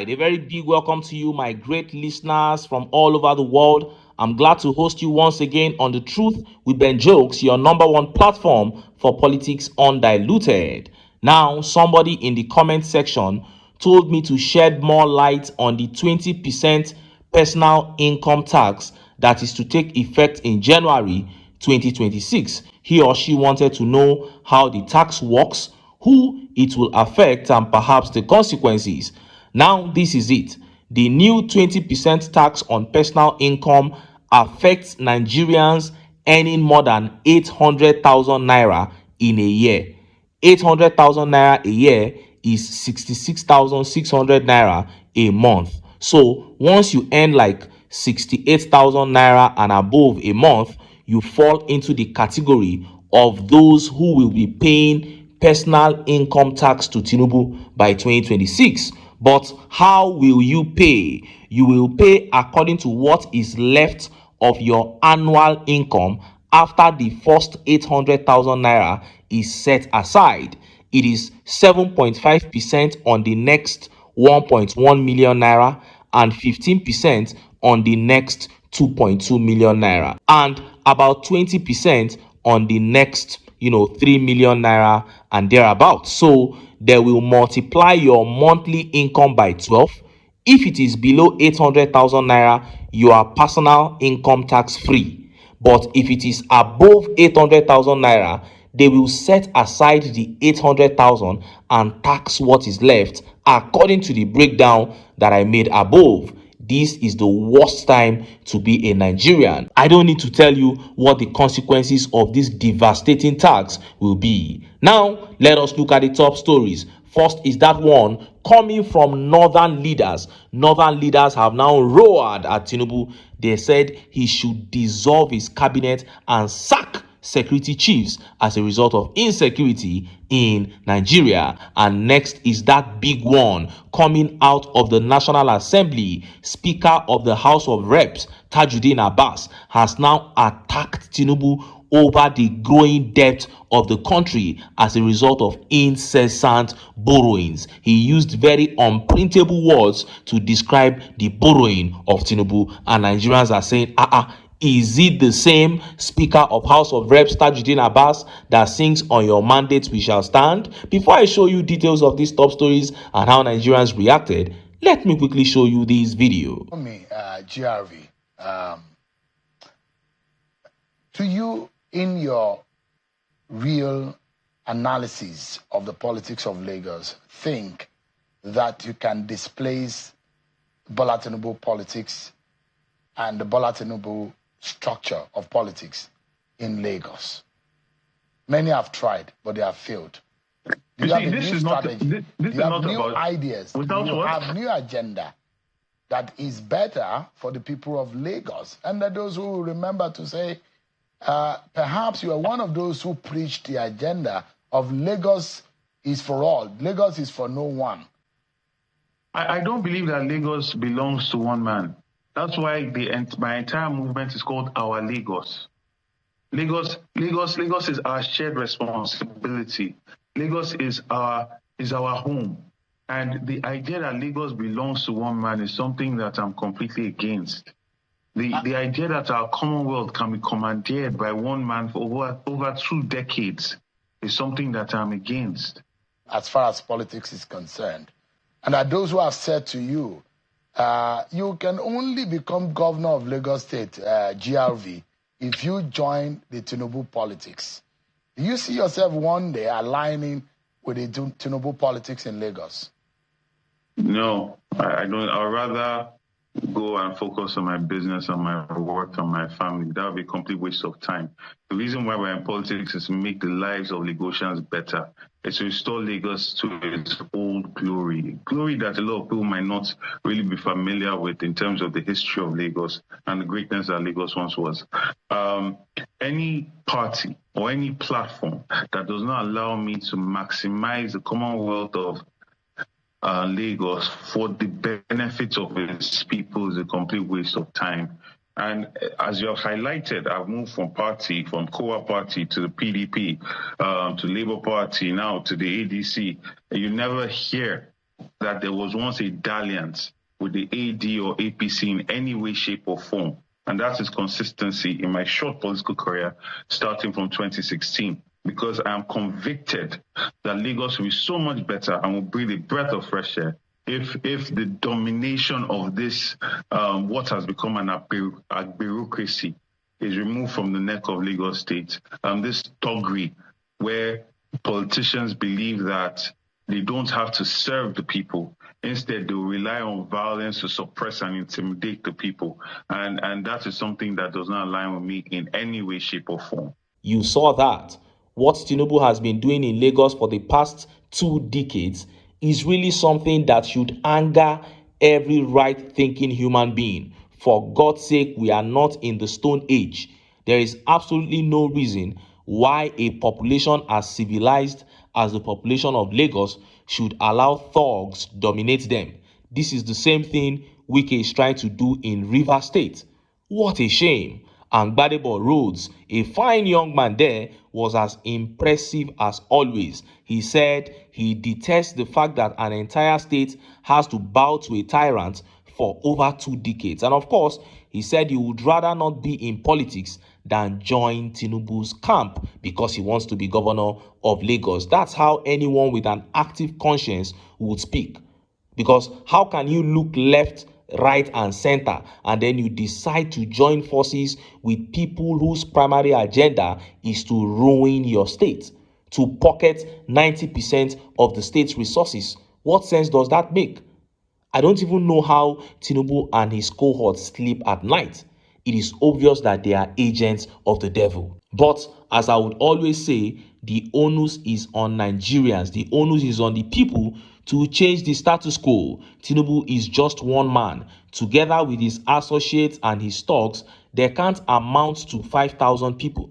right, a very big welcome to you, my great listeners from all over the world. I'm glad to host you once again on The Truth with Ben Jokes, your number one platform for politics undiluted. Now, somebody in the comment section told me to shed more light on the 20% personal income tax that is to take effect in January 2026. He or she wanted to know how the tax works, who it will affect, and perhaps the consequences. Now, this is it. The new 20% tax on personal income affects Nigerians earning more than 800,000 naira in a year. 800,000 naira a year is 66,600 naira a month. So once you earn like 68,000 naira and above a month, you fall into the category of those who will be paying personal income tax to TINUBU by 2026. But how will you pay? You will pay according to what is left of your annual income after the first 800,000 naira is set aside. It is 7.5% on the next 1.1 million naira and 15% on the next 2.2 million naira and about 20% on the next 3 million naira and thereabouts. So they will multiply your monthly income by 12. If it is below 800,000 naira, you are personal income tax free. But if it is above 800,000 naira, they will set aside the 800,000 and tax what is left according to the breakdown that I made above. This is the worst time to be a Nigerian. I don't need to tell you what the consequences of this devastating tax will be. Now, let us look at the top stories. First is that one coming from northern leaders. Northern leaders have now roared at TINUBU. They said he should dissolve his cabinet and sack security chiefs as a result of insecurity in Nigeria. And next is that big one coming out of the National Assembly. Speaker of the House of Reps, Tajuddin Abbas, has now attacked TINUBU over the growing debt of the country as a result of incessant borrowings. He used very unprintable words to describe the borrowing of TINUBU, and Nigerians are saying, is it the same Speaker of House of Reps Tajuddin Abbas that sings "On Your Mandate We Shall Stand"? Before I show you details of these top stories and how Nigerians reacted, let me quickly show you this video. GRV, to you, in your real analysis of the politics of Lagos, think that you can displace Bola Tinubu politics and the Bola Tinubu structure of politics in Lagos? Many have tried, but they have failed. Do you have a new strategy? Do you have new ideas? Do you have new agenda that is better for the people of Lagos? And that those who remember to say, perhaps you are one of those who preached the agenda of Lagos is for all. Lagos is for no one. I don't believe that Lagos belongs to one man. That's why my entire movement is called Our Lagos. Lagos is our shared responsibility. Lagos is our home. And the idea that Lagos belongs to one man is something that I'm completely against. The idea that our Commonwealth can be commandeered by one man for over 2 decades is something that I'm against. As far as politics is concerned, and that those who have said to you, you can only become governor of Lagos State, GRV, if you join the TINUBU politics. Do you see yourself one day aligning with the TINUBU politics in Lagos? No, I don't. I'd rather go and focus on my business, on my work, on my family. That would be a complete waste of time. The reason why we're in politics is to make the lives of Lagosians better. It's to restore Lagos to its old glory. Glory that a lot of people might not really be familiar with in terms of the history of Lagos and the greatness that Lagos once was. Any party or any platform that does not allow me to maximize the Commonwealth of Lagos for the benefit of its people is a complete waste of time. And as you have highlighted, I've moved from COA party to the PDP, to Labour Party, now to the ADC. You never hear that there was once a dalliance with the AD or APC in any way, shape, or form. And that is consistency in my short political career, starting from 2016, because I am convicted that Lagos will be so much better and will breathe a breath of fresh air if the domination of this, what has become a bureaucracy, is removed from the neck of Lagos State. This thuggery where politicians believe that they don't have to serve the people. Instead, they will rely on violence to suppress and intimidate the people. And that is something that does not align with me in any way, shape, or form. You saw that. What Tinubu has been doing in Lagos for the past 2 decades is really something that should anger every right-thinking human being. For God's sake, we are not in the Stone Age. There is absolutely no reason why a population as civilized as the population of Lagos should allow thugs dominate them. This is the same thing Wike is trying to do in Rivers State. What a shame. And Gbadebo Rhodes, a fine young man there, was as impressive as always. He said he detests the fact that an entire state has to bow to a tyrant for over 2 decades. And of course, he said he would rather not be in politics than join Tinubu's camp because he wants to be governor of Lagos. That's how anyone with an active conscience would speak. Because how can you look left, right, and center and then you decide to join forces with people whose primary agenda is to ruin your state, to pocket 90% of the state's resources? What sense does that make? I don't even know how Tinubu and his cohorts sleep at night. It is obvious that they are agents of the devil. But as I would always say, the onus is on Nigerians. The onus is on the people to change the status quo. Tinubu is just one man. Together with his associates and his thugs, there can't amount to 5,000 people.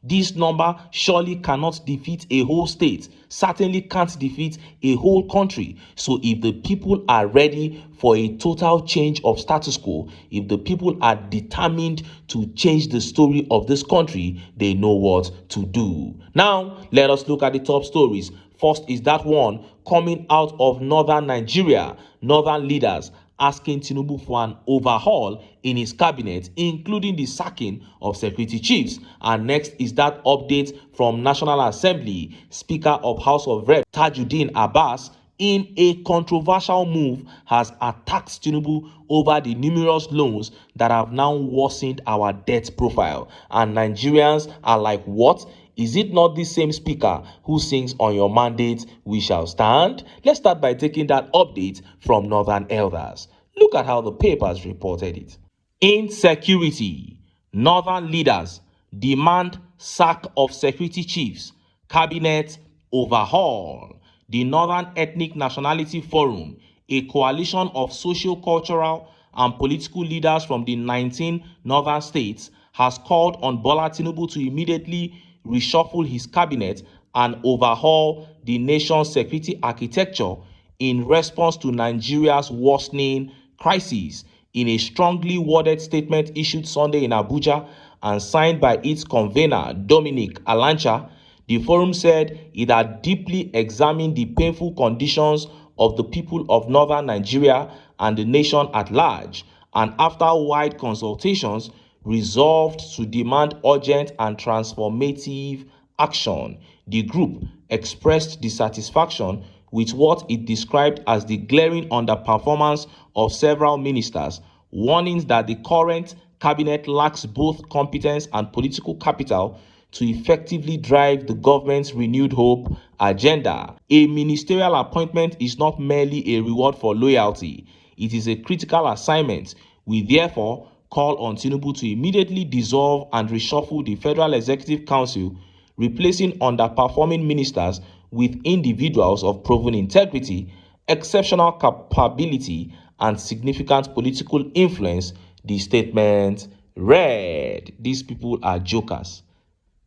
This number surely cannot defeat a whole state, certainly can't defeat a whole country. So if the people are ready for a total change of status quo, if the people are determined to change the story of this country, they know what to do. Now, let us look at the top stories. First is that one coming out of northern Nigeria. Northern leaders asking Tinubu for an overhaul in his cabinet, including the sacking of security chiefs. And next is that update from National Assembly. Speaker of House of Reps Tajuddin Abbas, in a controversial move, has attacked Tinubu over the numerous loans that have now worsened our debt profile. And Nigerians are like, what? Is it not the same speaker who sings on your mandate, we shall stand? Let's start by taking that update from Northern Elders. Look at how the papers reported it. Insecurity. Northern leaders demand sack of security chiefs. Cabinet overhaul. The Northern Ethnic Nationality Forum, a coalition of socio-cultural and political leaders from the 19 northern states, has called on Bola Tinubu to immediately reshuffle his cabinet and overhaul the nation's security architecture in response to Nigeria's worsening crisis. In a strongly worded statement issued Sunday in Abuja and signed by its convener, Dominic Alancha, the forum said it had deeply examined the painful conditions of the people of northern Nigeria and the nation at large, and after wide consultations, resolved to demand urgent and transformative action. The group expressed dissatisfaction with what it described as the glaring underperformance of several ministers, warning that the current cabinet lacks both competence and political capital to effectively drive the government's renewed hope agenda. A ministerial appointment is not merely a reward for loyalty, it is a critical assignment. We therefore call on Tinubu to immediately dissolve and reshuffle the Federal Executive Council, replacing underperforming ministers with individuals of proven integrity, exceptional capability, and significant political influence, the statement read. These people are jokers.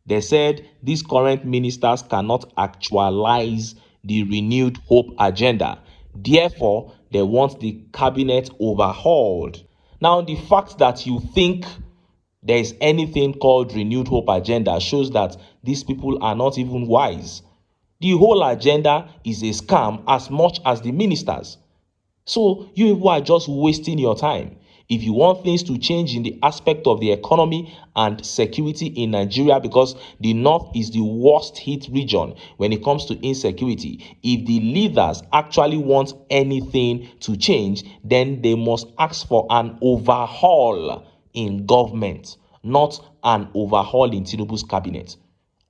They said these current ministers cannot actualize the renewed hope agenda. Therefore, they want the cabinet overhauled. Now, the fact that you think there is anything called renewed hope agenda shows that these people are not even wise. The whole agenda is a scam as much as the ministers. So you people are just wasting your time. If you want things to change in the aspect of the economy and security in Nigeria, because the north is the worst hit region when it comes to insecurity, if the leaders actually want anything to change, then they must ask for an overhaul in government, not an overhaul in Tinubu's cabinet.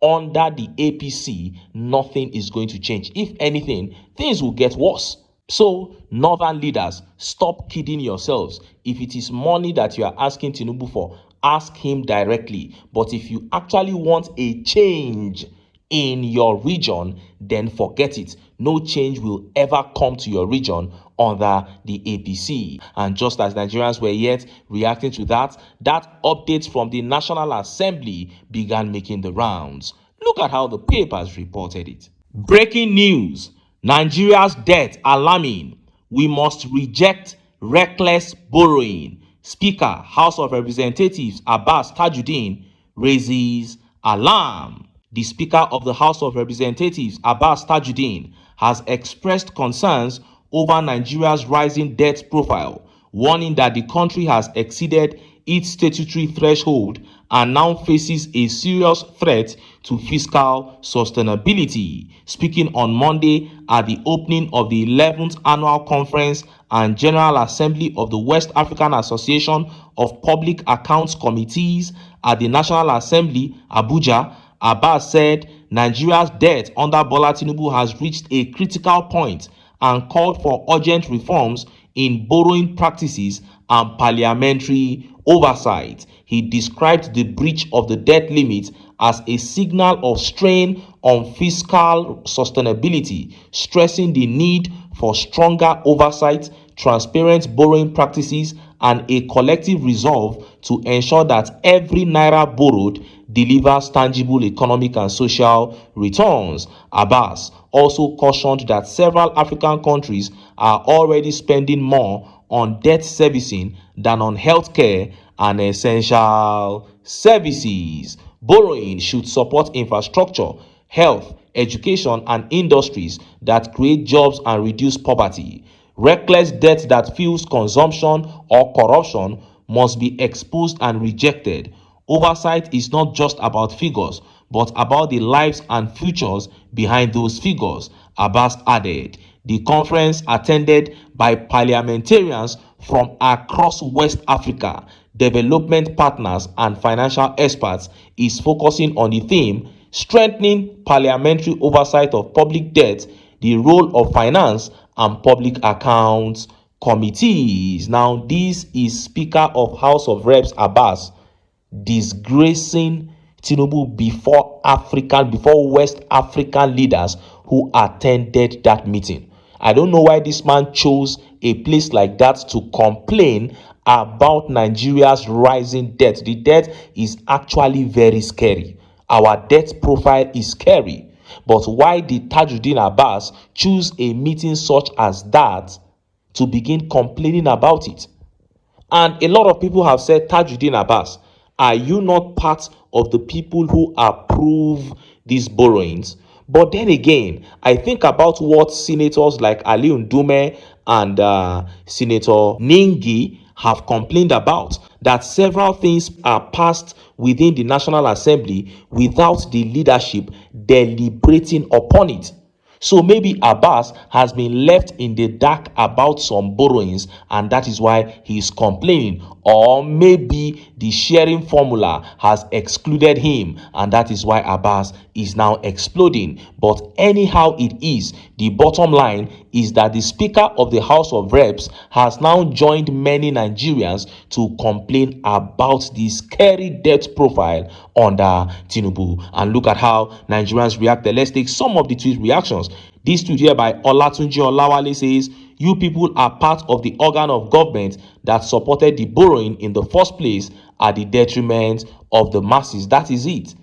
Under the APC, nothing is going to change. If anything, things will get worse. So, northern leaders, stop kidding yourselves. If it is money that you are asking Tinubu for, ask him directly. But if you actually want a change in your region, then forget it. No change will ever come to your region under the APC. And just as Nigerians were yet reacting to that update from the National Assembly began making the rounds. Look at how the papers reported it. Breaking news: Nigeria's debt alarming. We must reject reckless borrowing. Speaker, House of Representatives Abbas Tajuddin raises alarm. The Speaker of the House of Representatives, Abbas Tajuddin, has expressed concerns over Nigeria's rising debt profile, warning that the country has exceeded its statutory threshold and now faces a serious threat to fiscal sustainability. Speaking on Monday at the opening of the 11th Annual Conference and General Assembly of the West African Association of Public Accounts Committees at the National Assembly, Abuja, Abbas said Nigeria's debt under Bola Tinubu has reached a critical point and called for urgent reforms in borrowing practices and parliamentary oversight. He described the breach of the debt limit as a signal of strain on fiscal sustainability, stressing the need for stronger oversight, transparent borrowing practices, and a collective resolve to ensure that every naira borrowed delivers tangible economic and social returns. Abbas also cautioned that several African countries are already spending more on debt servicing than on healthcare and essential services. Borrowing should support infrastructure, health, education, and industries that create jobs and reduce poverty. Reckless debt that fuels consumption or corruption must be exposed and rejected. Oversight is not just about figures, but about the lives and futures behind those figures, Abbas added. The conference, attended by parliamentarians from across West Africa, development partners, and financial experts, is focusing on the theme strengthening parliamentary oversight of public debt, the role of finance and public accounts committees. Now, this is Speaker of House of Reps Abbas disgracing Tinubu before West African leaders who attended that meeting. I don't know why this man chose a place like that to complain about Nigeria's rising debt. The debt is actually very scary. Our debt profile is scary. But why did Tajuddin Abbas choose a meeting such as that to begin complaining about it? And a lot of people have said, Tajuddin Abbas, are you not part of the people who approve these borrowings? But then again, I think about what senators like Ali Ndume and Senator Ningi have complained about, that several things are passed within the National Assembly without the leadership deliberating upon it. So maybe Abbas has been left in the dark about some borrowings, and that is why he is complaining. Or maybe the sharing formula has excluded him, and that is why Abbas is now exploding. But anyhow it is, the bottom line is that the Speaker of the House of Reps has now joined many Nigerians to complain about the scary debt profile under Tinubu. And look at how Nigerians reacted. Let's take some of the tweet reactions. This tweet here by Olatunji Olawale says, "You people are part of the organ of government that supported the borrowing in the first place at the detriment of the masses." That is it.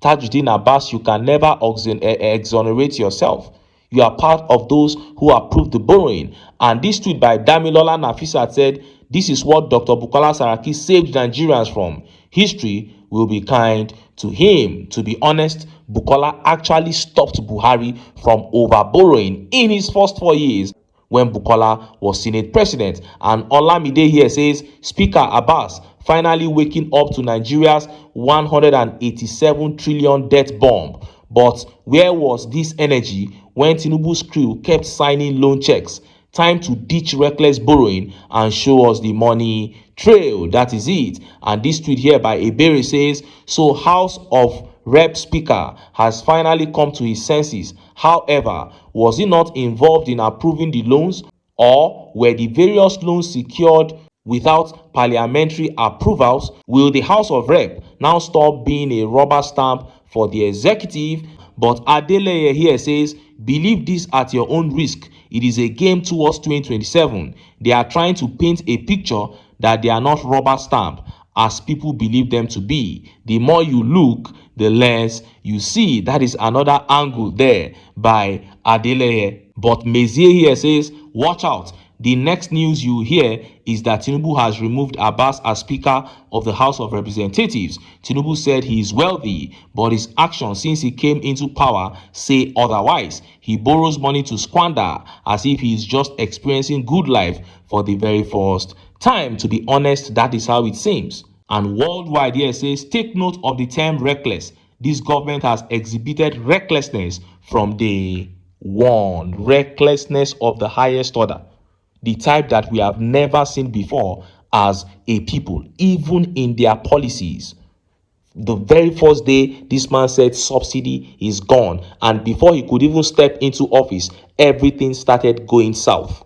Tajuddin Abbas, you can never exonerate yourself. You are part of those who approved the borrowing. And this tweet by Damilola Nafisa said, "This is what Dr. Bukola Saraki saved Nigerians from. History will be kind to him." To be honest, Bukola actually stopped Buhari from overborrowing in his first 4 years when Bukola was Senate president. And Olamide here says, Speaker Abbas finally waking up to Nigeria's 187 trillion debt bomb. But where was this energy when Tinubu's crew kept signing loan checks? Time to ditch reckless borrowing and show us the money trail. That is it. And this tweet here by Ebere says, so House of Rep Speaker has finally come to his senses. However, was he not involved in approving the loans, or were the various loans secured without parliamentary approvals? Will the House of Rep now stop being a rubber stamp for the executive? But Adeleye here says, believe this at your own risk. It is a game towards 2027. They are trying to paint a picture that they are not rubber stamp as people believe them to be. The more you look, the less you see. That is another angle there by Adeleye. But Mezier here says, watch out. The next news you hear is that Tinubu has removed Abbas as Speaker of the House of Representatives. Tinubu said he is wealthy, but his actions since he came into power say otherwise. He borrows money to squander as if he is just experiencing good life for the very first time. To be honest, that is how it seems. And worldwide here says, take note of the term reckless. This government has exhibited recklessness from day one. Recklessness of the highest order. The type that we have never seen before as a people, even in their policies. The very first day, this man said subsidy is gone. And before he could even step into office, everything started going south.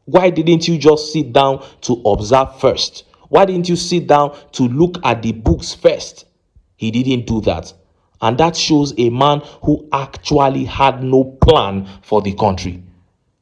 Why didn't you just sit down to observe first? Why didn't you sit down to look at the books first? He didn't do that. And that shows a man who actually had no plan for the country.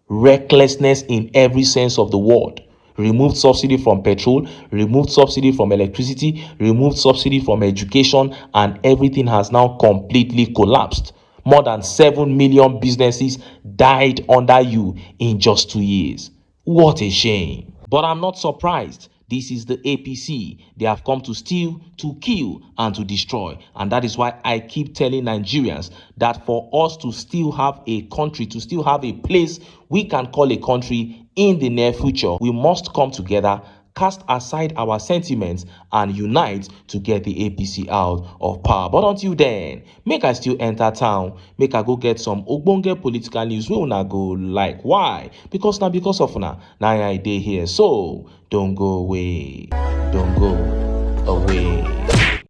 Recklessness in every sense of the word. Removed subsidy from petrol, removed subsidy from electricity, removed subsidy from education, and everything has now completely collapsed. More than 7 million businesses died under you in just 2 years. What a shame. But I'm not surprised. This is the APC. They have come to steal, to kill, and to destroy. And that is why I keep telling Nigerians that for us to still have a country, to still have a place we can call a country in the near future, we must come together, cast aside our sentiments, and unite to get the APC out of power. But until then, make I still enter town, make I go get some ogbonge political news wey una go like. Why? Because now because of una, now I dey here. So don't go away, don't go away.